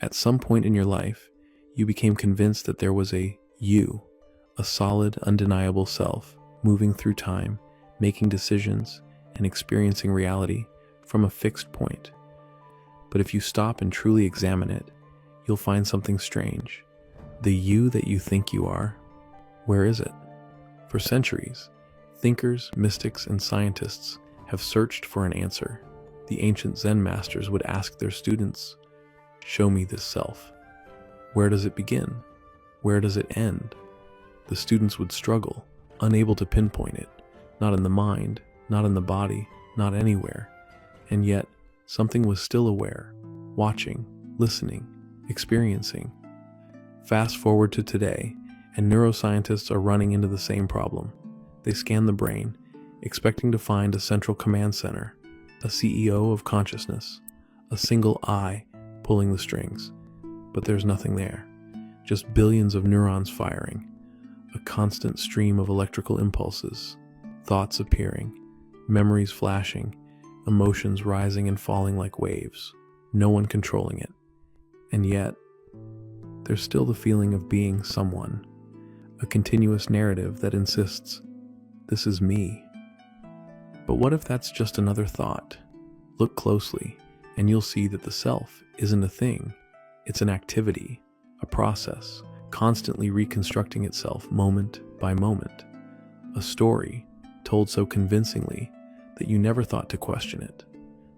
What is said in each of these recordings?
At some point in your life, you became convinced that there was a you, a solid, undeniable self, moving through time, making decisions, and experiencing reality from a fixed point. But if you stop and truly examine it, you'll find something strange. The you that you think you are, where is it? For centuries, thinkers, mystics, and scientists have searched for an answer. The ancient Zen masters would ask their students, "Show me this self. Where does it begin? Where does it end?" The students would struggle, unable to pinpoint it, not in the mind, not in the body, not anywhere. And yet, something was still aware, watching, listening, experiencing. Fast forward to today, and neuroscientists are running into the same problem. They scan the brain, expecting to find a central command center, a CEO of consciousness, a single eye pulling the strings. But there's nothing there, just billions of neurons firing, a constant stream of electrical impulses, thoughts appearing, memories flashing, emotions rising and falling like waves, no one controlling it. And yet, there's still the feeling of being someone, a continuous narrative that insists, "This is me." But what if that's just another thought? Look closely, and you'll see that the self isn't a thing. It's an activity, a process, constantly reconstructing itself moment by moment. A story told so convincingly that you never thought to question it.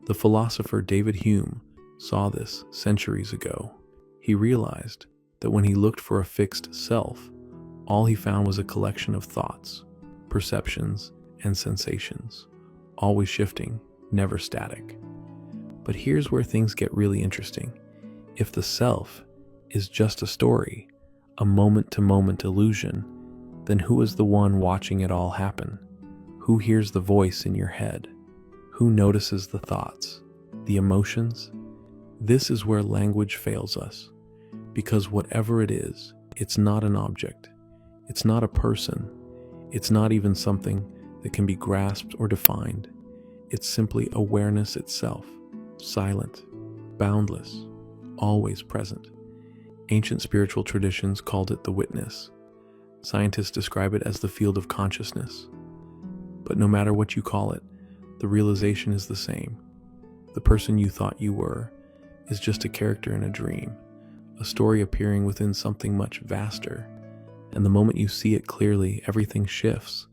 The philosopher David Hume saw this centuries ago. He realized that when he looked for a fixed self, all he found was a collection of thoughts, perceptions, and sensations, always shifting, never static. But here's where things get really interesting. If the self is just a story, a moment-to-moment illusion, then who is the one watching it all happen? Who hears the voice in your head? Who notices the thoughts, the emotions? This is where language fails us, because whatever it is, it's not an object, it's not a person, it's not even something that can be grasped or defined. It's simply awareness itself, silent, boundless, always present. Ancient spiritual traditions called it the witness. Scientists describe it as the field of consciousness. But no matter what you call it, the realization is the same. The person you thought you were is just a character in a dream, a story appearing within something much vaster. And the moment you see it clearly, everything shifts.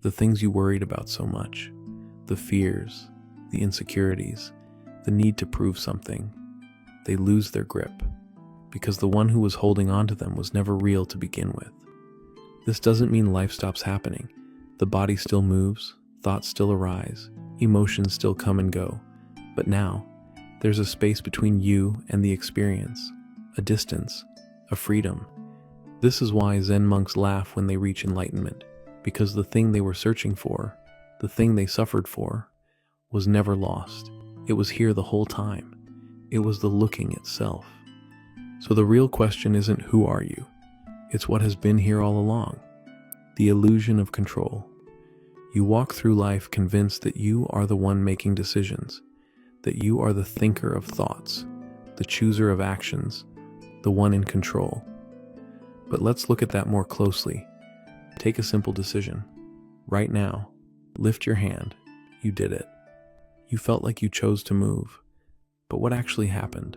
The things you worried about so much, the fears, the insecurities, the need to prove something, they lose their grip, because the one who was holding on to them was never real to begin with. This doesn't mean life stops happening. The body still moves, thoughts still arise, emotions still come and go. But now, there's a space between you and the experience, a distance, a freedom. This is why Zen monks laugh when they reach enlightenment, because the thing they were searching for, the thing they suffered for, was never lost. It was here the whole time. It was the looking itself. So the real question isn't who are you? It's what has been here all along. The illusion of control. You walk through life convinced that you are the one making decisions, that you are the thinker of thoughts, the chooser of actions, the one in control. But let's look at that more closely. Take a simple decision. Right now, lift your hand. You did it. You felt like you chose to move. But what actually happened?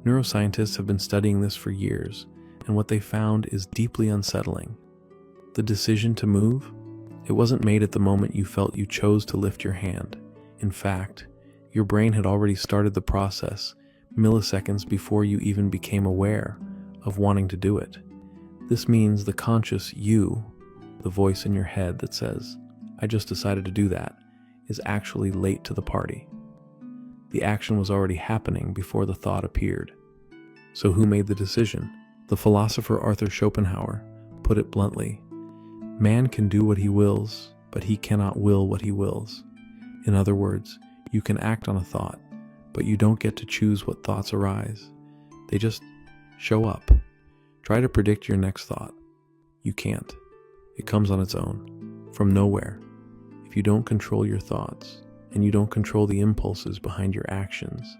Neuroscientists have been studying this for years, and what they found is deeply unsettling. The decision to move? It wasn't made at the moment you felt you chose to lift your hand. In fact, your brain had already started the process milliseconds before you even became aware of wanting to do it. This means the conscious you, the voice in your head that says, "I just decided to do that," is actually late to the party. The action was already happening before the thought appeared. So who made the decision? The philosopher Arthur Schopenhauer put it bluntly, "Man can do what he wills, but he cannot will what he wills." In other words, you can act on a thought, but you don't get to choose what thoughts arise. They just show up. Try to predict your next thought. You can't. It comes on its own, from nowhere. If you don't control your thoughts, and you don't control the impulses behind your actions,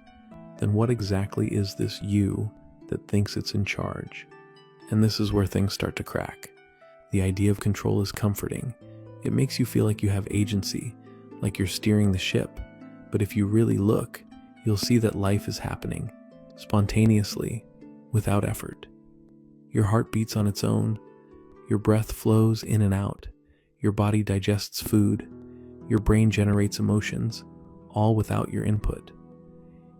then what exactly is this you that thinks it's in charge. And this is where things start to crack. The idea of control is comforting. It makes you feel like you have agency, like you're steering the ship. But if you really look, you'll see that life is happening, spontaneously, without effort. Your heart beats on its own. Your breath flows in and out. Your body digests food. Your brain generates emotions, all without your input.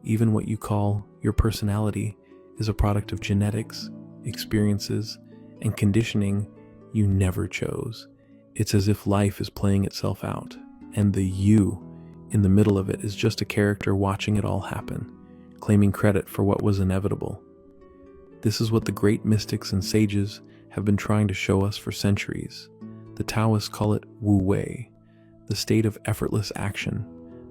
Even what you call your personality is a product of genetics, experiences, and conditioning you never chose. It's as if life is playing itself out, and the you in the middle of it is just a character watching it all happen, claiming credit for what was inevitable. This is what the great mystics and sages have been trying to show us for centuries. The Taoists call it Wu Wei, the state of effortless action,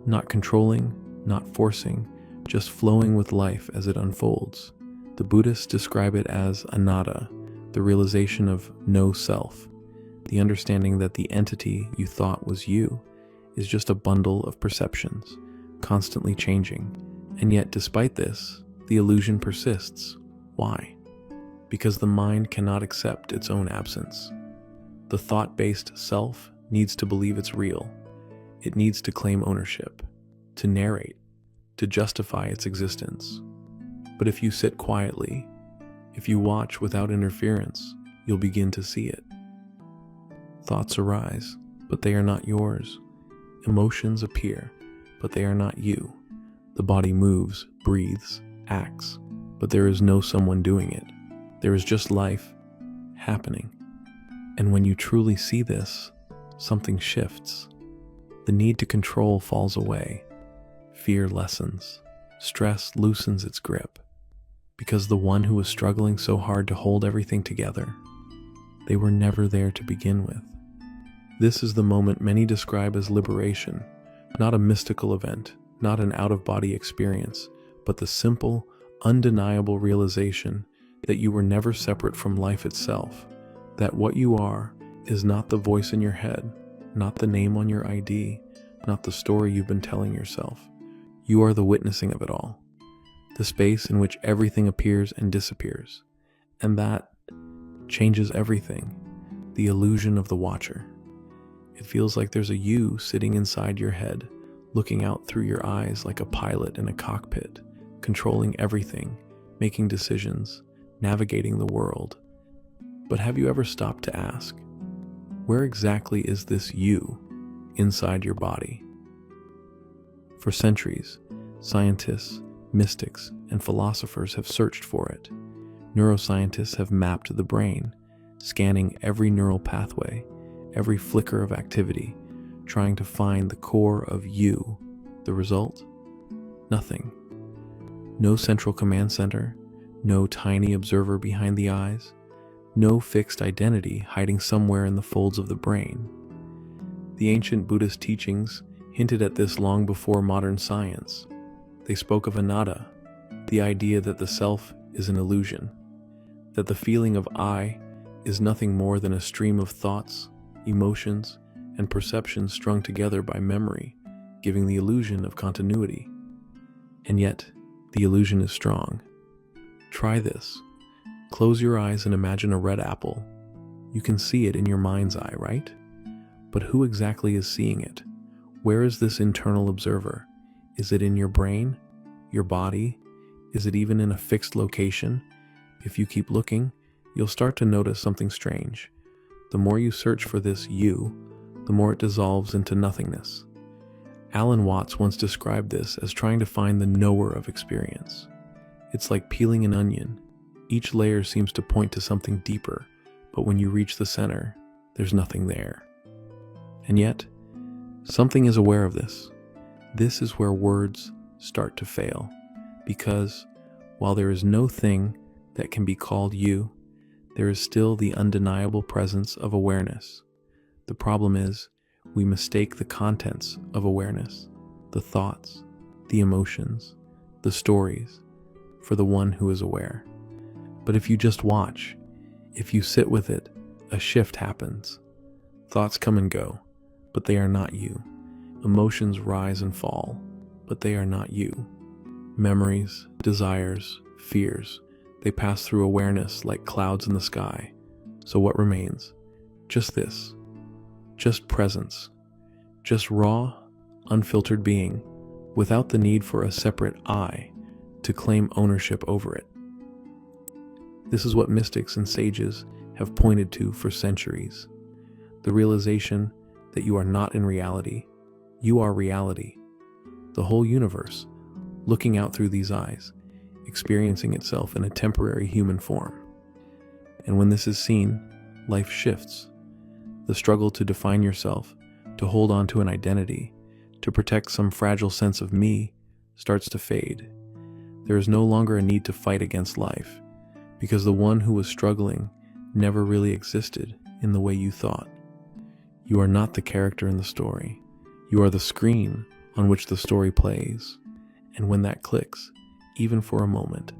not controlling, not forcing, just flowing with life as it unfolds. The Buddhists describe it as anatta, the realization of no self, the understanding that the entity you thought was you is just a bundle of perceptions, constantly changing. And yet, despite this, the illusion persists. Why? Because the mind cannot accept its own absence. The thought-based self needs to believe it's real. It needs to claim ownership, to narrate, to justify its existence. But if you sit quietly, if you watch without interference, you'll begin to see it. Thoughts arise, but they are not yours. Emotions appear, but they are not you. The body moves, breathes, acts, but there is no someone doing it. There is just life happening. And when you truly see this, something shifts. The need to control falls away. Fear lessens. Stress loosens its grip. Because the one who was struggling so hard to hold everything together, they were never there to begin with. This is the moment many describe as liberation, not a mystical event, not an out-of-body experience, but the simple, undeniable realization that you were never separate from life itself, that what you are is not the voice in your head, not the name on your ID, not the story you've been telling yourself. You are the witnessing of it all, the space in which everything appears and disappears, and that changes everything, the illusion of the watcher. It feels like there's a you sitting inside your head, looking out through your eyes like a pilot in a cockpit, controlling everything, making decisions, navigating the world. But have you ever stopped to ask, where exactly is this you inside your body? For centuries, scientists, mystics, and philosophers have searched for it. Neuroscientists have mapped the brain, scanning every neural pathway, every flicker of activity, trying to find the core of you. The result? Nothing. No central command center, no tiny observer behind the eyes, no fixed identity hiding somewhere in the folds of the brain. The ancient Buddhist teachings hinted at this long before modern science. They spoke of anatta, the idea that the self is an illusion, that the feeling of I is nothing more than a stream of thoughts, emotions, and perceptions strung together by memory, giving the illusion of continuity. And yet, the illusion is strong. Try this. Close your eyes and imagine a red apple. You can see it in your mind's eye, right? But who exactly is seeing it? Where is this internal observer? Is it in your brain? Your body? Is it even in a fixed location? If you keep looking, you'll start to notice something strange. The more you search for this you, the more it dissolves into nothingness. Alan Watts once described this as trying to find the knower of experience. It's like peeling an onion. Each layer seems to point to something deeper, but when you reach the center, there's nothing there. And yet, something is aware of this. This is where words start to fail, because while there is no thing that can be called you, there is still the undeniable presence of awareness. The problem is, we mistake the contents of awareness, the thoughts, the emotions, the stories, for the one who is aware. But if you just watch, if you sit with it, a shift happens. Thoughts come and go, but they are not you. Emotions rise and fall, but they are not you. Memories, desires, fears, They pass through awareness like clouds in the sky. So what remains? Just this. Just presence. Just raw, unfiltered being, without the need for a separate I to claim ownership over it. This is what mystics and sages have pointed to for centuries. The realization that you are not in reality. You are reality. The whole universe, looking out through these eyes, experiencing itself in a temporary human form. And when this is seen, life shifts. The struggle to define yourself, to hold on to an identity, to protect some fragile sense of me, starts to fade. There is no longer a need to fight against life, because the one who was struggling never really existed in the way you thought. You are not the character in the story. You are the screen on which the story plays. And when that clicks, even for a moment,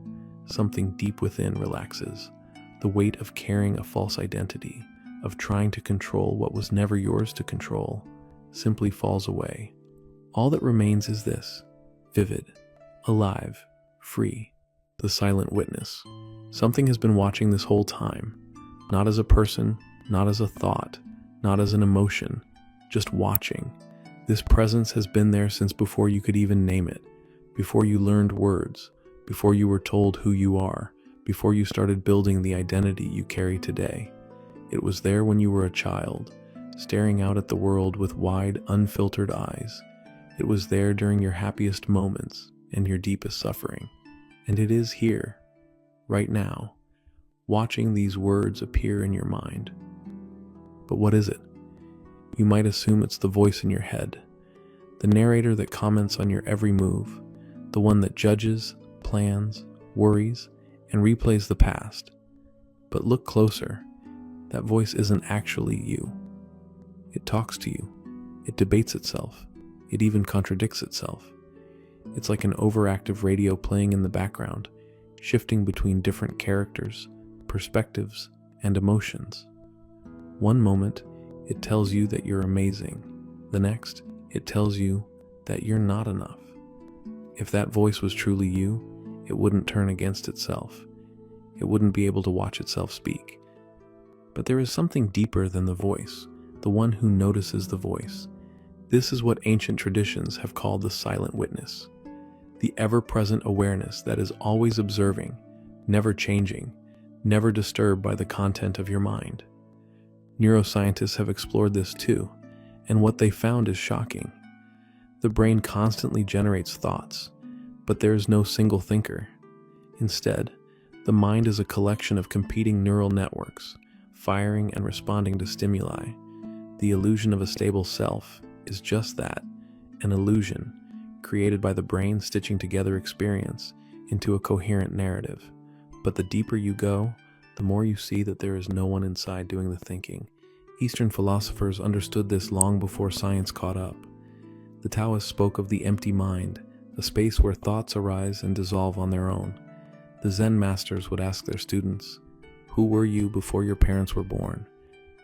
something deep within relaxes. The weight of carrying a false identity, of trying to control what was never yours to control, simply falls away. All that remains is this: vivid, alive, free, the silent witness. Something has been watching this whole time, not as a person, not as a thought, not as an emotion, just watching. This presence has been there since before you could even name it, before you learned words, before you were told who you are, before you started building the identity you carry today. It was there when you were a child, staring out at the world with wide, unfiltered eyes. It was there during your happiest moments and your deepest suffering. And it is here, right now, watching these words appear in your mind. But what is it? You might assume it's the voice in your head, the narrator that comments on your every move, the one that judges, plans, worries, and replays the past. But look closer. That voice isn't actually you. It talks to you. It debates itself. It even contradicts itself. It's like an overactive radio playing in the background, shifting between different characters, perspectives, and emotions. One moment, it tells you that you're amazing. The next, it tells you that you're not enough. If that voice was truly you, it wouldn't turn against itself. It wouldn't be able to watch itself speak. But there is something deeper than the voice, the one who notices the voice. This is what ancient traditions have called the silent witness, the ever-present awareness that is always observing, never changing, never disturbed by the content of your mind. Neuroscientists have explored this too, and what they found is shocking. The brain constantly generates thoughts, but there is no single thinker. Instead, the mind is a collection of competing neural networks, firing and responding to stimuli. The illusion of a stable self is just that, an illusion created by the brain stitching together experience into a coherent narrative. But the deeper you go, the more you see that there is no one inside doing the thinking. Eastern philosophers understood this long before science caught up. The Taoists spoke of the empty mind, a space where thoughts arise and dissolve on their own. The Zen masters would ask their students, "Who were you before your parents were born?"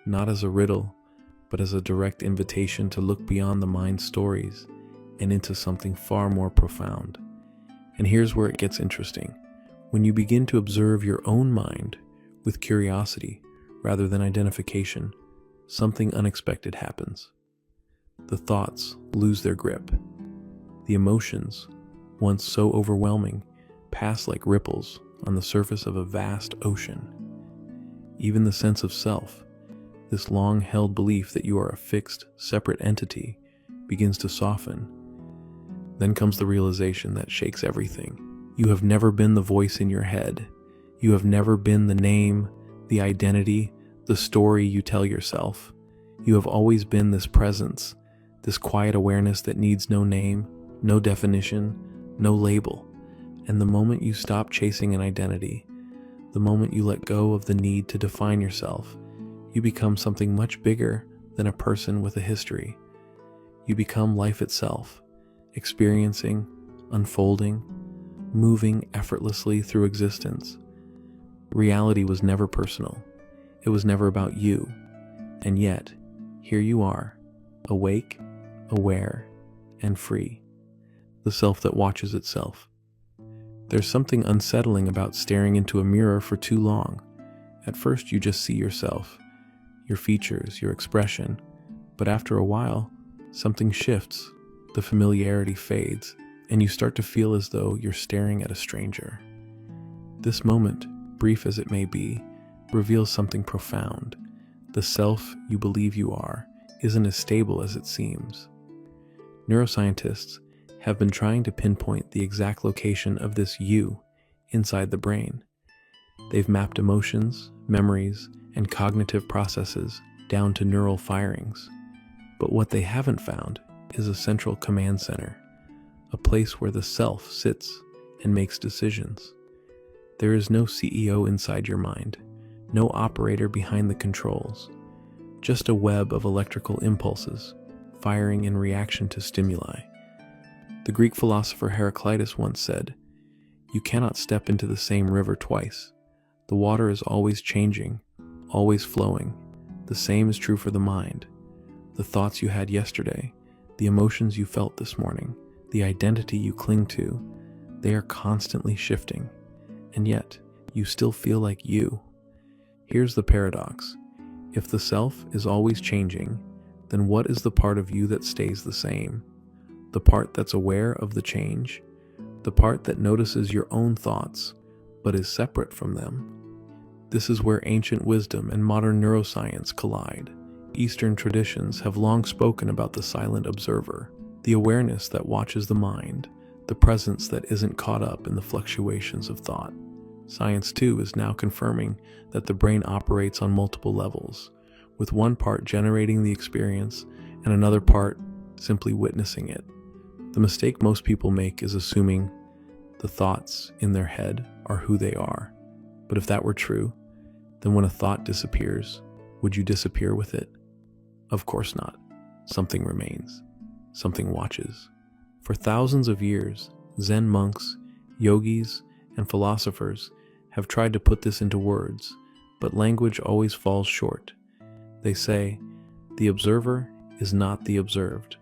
Not as a riddle, but as a direct invitation to look beyond the mind's stories and into something far more profound. And here's where it gets interesting. When you begin to observe your own mind with curiosity rather than identification, something unexpected happens. The thoughts lose their grip. The emotions, once so overwhelming, pass like ripples on the surface of a vast ocean. Even the sense of self, this long-held belief that you are a fixed, separate entity, begins to soften. Then comes the realization that shakes everything. You have never been the voice in your head. You have never been the name, the identity, the story you tell yourself. You have always been this presence, this quiet awareness that needs no name, no definition, no label. And the moment you stop chasing an identity, the moment you let go of the need to define yourself, you become something much bigger than a person with a history. You become life itself, experiencing, unfolding, moving effortlessly through existence. Reality was never personal. It was never about you. And yet, here you are, awake, aware, and free. The self that watches itself. There's something unsettling about staring into a mirror for too long. At first you just see yourself, your features, your expression, but after a while, something shifts, the familiarity fades, and you start to feel as though you're staring at a stranger. This moment, brief as it may be, reveals something profound. The self you believe you are isn't as stable as it seems. Neuroscientists have been trying to pinpoint the exact location of this you inside the brain. They've mapped emotions, memories, and cognitive processes down to neural firings. But what they haven't found is a central command center, a place where the self sits and makes decisions. There is no CEO inside your mind, no operator behind the controls, just a web of electrical impulses firing in reaction to stimuli. The Greek philosopher Heraclitus once said, "You cannot step into the same river twice. The water is always changing, always flowing. The same is true for the mind. The thoughts you had yesterday, the emotions you felt this morning, the identity you cling to, they are constantly shifting. And yet, you still feel like you." Here's the paradox. If the self is always changing, then what is the part of you that stays the same? The part that's aware of the change? The part that notices your own thoughts, but is separate from them? This is where ancient wisdom and modern neuroscience collide. Eastern traditions have long spoken about the silent observer, the awareness that watches the mind, the presence that isn't caught up in the fluctuations of thought. Science, too, is now confirming that the brain operates on multiple levels, with one part generating the experience and another part simply witnessing it. The mistake most people make is assuming the thoughts in their head are who they are. But if that were true, then when a thought disappears, would you disappear with it? Of course not. Something remains. Something watches. For thousands of years, Zen monks, yogis, and philosophers have tried to put this into words, but language always falls short. They say, the observer is not the observed.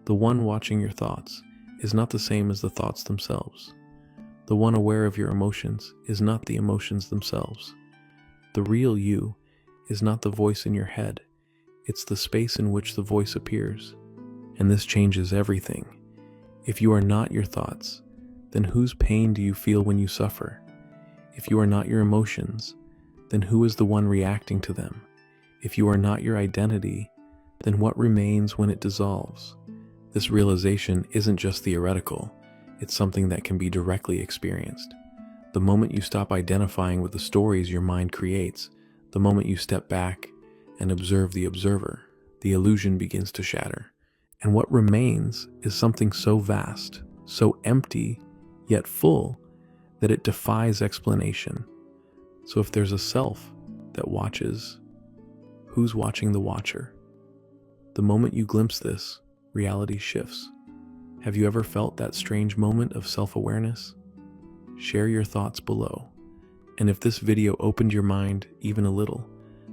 The one watching your thoughts is not the same as the thoughts themselves. The one aware of your emotions is not the emotions themselves. The real you is not the voice in your head. It's the space in which the voice appears. And this changes everything. If you are not your thoughts, then whose pain do you feel when you suffer? If you are not your emotions, then who is the one reacting to them? If you are not your identity, then what remains when it dissolves? This realization isn't just theoretical, it's something that can be directly experienced. The moment you stop identifying with the stories your mind creates, the moment you step back and observe the observer, the illusion begins to shatter. And what remains is something so vast, so empty, yet full, that it defies explanation. So if there's a self that watches, who's watching the watcher? The moment you glimpse this, reality shifts. Have you ever felt that strange moment of self-awareness? Share your thoughts below. And if this video opened your mind even a little,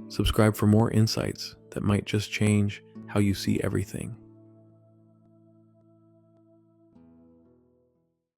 subscribe for more insights that might just change how you see everything.